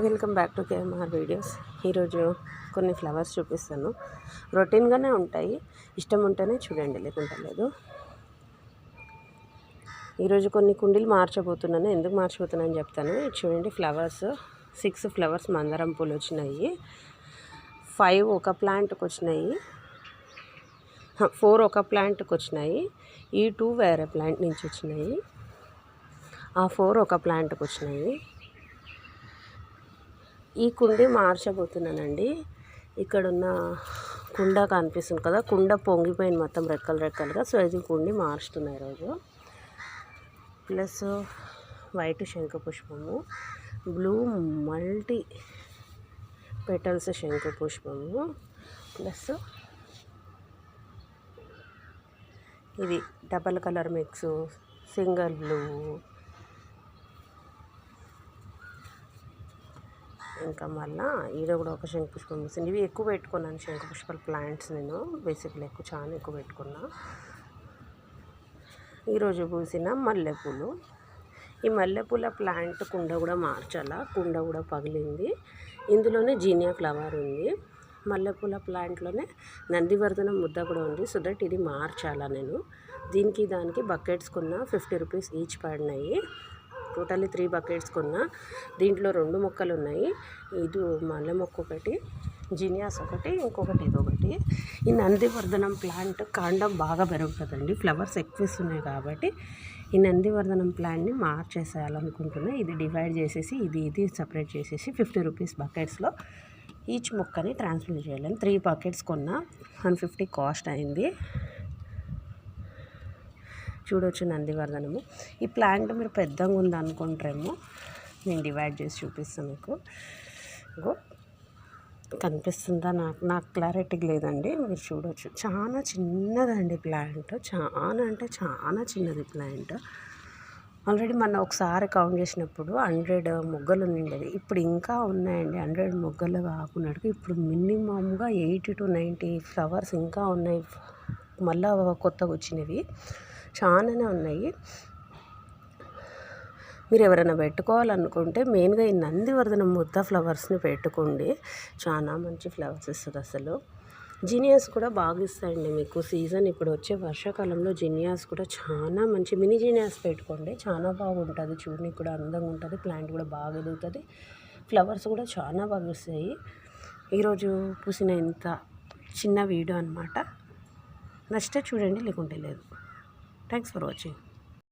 Welcome back to KMR videos. ఈరోజు కొన్ని flowers చూపిస్తాను. రొటీన్గానే ఉంటాయి, ఇష్టం ఉంటేనే చూడండి, లేకుంటే లేదు. ఈరోజు కొన్ని కుండీలు మార్చబోతున్నాను. ఎందుకు మార్చబోతున్నాను చెప్తాను. ఇది చూడండి, ఫ్లవర్స్ 6 ఫ్లవర్స్ మందారం పూలు వచ్చినాయి. 5 ఒక ప్లాంట్కి వచ్చినాయి, 4 ఒక ప్లాంట్కి వచ్చినాయి. ఈ 2 వేరే ప్లాంట్ నుంచి వచ్చినాయి. ఆ 4 ఒక ప్లాంట్కి వచ్చినాయి. ఈ కుండీ మార్చబోతున్నానండి. ఇక్కడున్న కుండ కనిపిస్తుంది కదా, కుండ పొంగిపోయింది మొత్తం రెక్కలు రెక్కలుగా. సో ఇది కుండీ మార్చుతున్నాయి ఈరోజు. ప్లస్ వైట్ శంఖపుష్పము, బ్లూ మల్టీ పెటల్స్ శంఖపుష్పము, ప్లస్ ఇది double colour mix single blue, ఇంకా మళ్ళీ ఇది కూడా ఒక శంఖపుష్పం వస్తుంది. ఇవి ఎక్కువ పెట్టుకున్నాను శంఖపుష్పాల ప్లాంట్స్. నేను బేసిక్లీ చాలా ఎక్కువ పెట్టుకున్నా. ఈరోజు పూసిన మల్లెపూలు. ఈ మల్లెపూల ప్లాంట్ కుండ కూడా మార్చాలా, కుండ కూడా పగిలింది. ఇందులోనే జీనియా ఫ్లవర్ ఉంది. మల్లెపూల ప్లాంట్లోనే నందివర్ధనం ముద్ద కూడా ఉంది. సో దట్ ఇది మార్చాలా నేను. దీనికి దానికి బకెట్స్ కొన్నా 50 రూపీస్ ఈచ్ పడినాయి. టోటల్లీ 3 బకెట్స్ కొన్నా. దీంట్లో 2 మొక్కలు ఉన్నాయి. ఇది మల్లె మొక్క ఒకటి, జీనియాస్ ఒకటి, ఇంకొకటి ఇదొకటి. ఈ నందివర్ధనం ప్లాంట్ కాండం బాగా పెరుగుతుందండి, ఫ్లవర్స్ ఎక్కువ ఇస్తున్నాయి కాబట్టి ఈ నందివర్ధనం ప్లాంట్ని మార్చేసేయాలనుకుంటున్నా. ఇది డివైడ్ చేసేసి ఇది సపరేట్ చేసేసి 50 రూపీస్ బకెట్స్లో ఈచ్ మొక్కని ట్రాన్స్ప్లాంట్ చేయాలని 3 బకెట్స్ కొన్నా. 150 కాస్ట్ అయింది. చూడవచ్చు నందివర్ధనము. ఈ ప్లాంట్ మీరు పెద్దగా ఉంది అనుకుంటారేమో, నేను డివైడ్ చేసి చూపిస్తాను మీకు. కనిపిస్తుందా? నాకు క్లారిటీగా లేదండి, మీరు చూడవచ్చు. చాలా చిన్నదండి ప్లాంట్, చాలా అంటే చాలా చిన్నది ప్లాంట్. ఆల్రెడీ మొన్న ఒకసారి కౌంట్ చేసినప్పుడు 100 మొగ్గలు ఉండేది. ఇప్పుడు ఇంకా ఉన్నాయండి. 100 మొగ్గలు కాకున్నట్టు ఇప్పుడు మినిమంగా 80 to 90 ఫ్లవర్స్ ఇంకా ఉన్నాయి. మళ్ళీ కొత్తగా వచ్చినవి చాలానే ఉన్నాయి. మీరు ఎవరైనా పెట్టుకోవాలనుకుంటే మెయిన్గా ఈ నందివర్ధనం ముద్ద ఫ్లవర్స్ని పెట్టుకోండి. చాలా మంచి ఫ్లవర్స్ ఇస్తుంది అసలు. జీనియాస్ కూడా బాగా ఇస్తాయండి మీకు. సీజన్ ఇప్పుడు వచ్చే వర్షాకాలంలో జీనియాస్ కూడా చాలా మంచి. మినీ జీనియాస్ పెట్టుకోండి, చాలా బాగుంటుంది. చూడడానికి కూడా అందంగా ఉంటుంది. ప్లాంట్ కూడా బాగా ఎదుగుతుంది. ఫ్లవర్స్ కూడా చాలా బాగా వస్తాయి. ఈరోజు పూసిన ఇంత చిన్న వీడియో అనమాట. నచ్చితే చూడండి, లేకుంటే లేదు. Thanks for watching.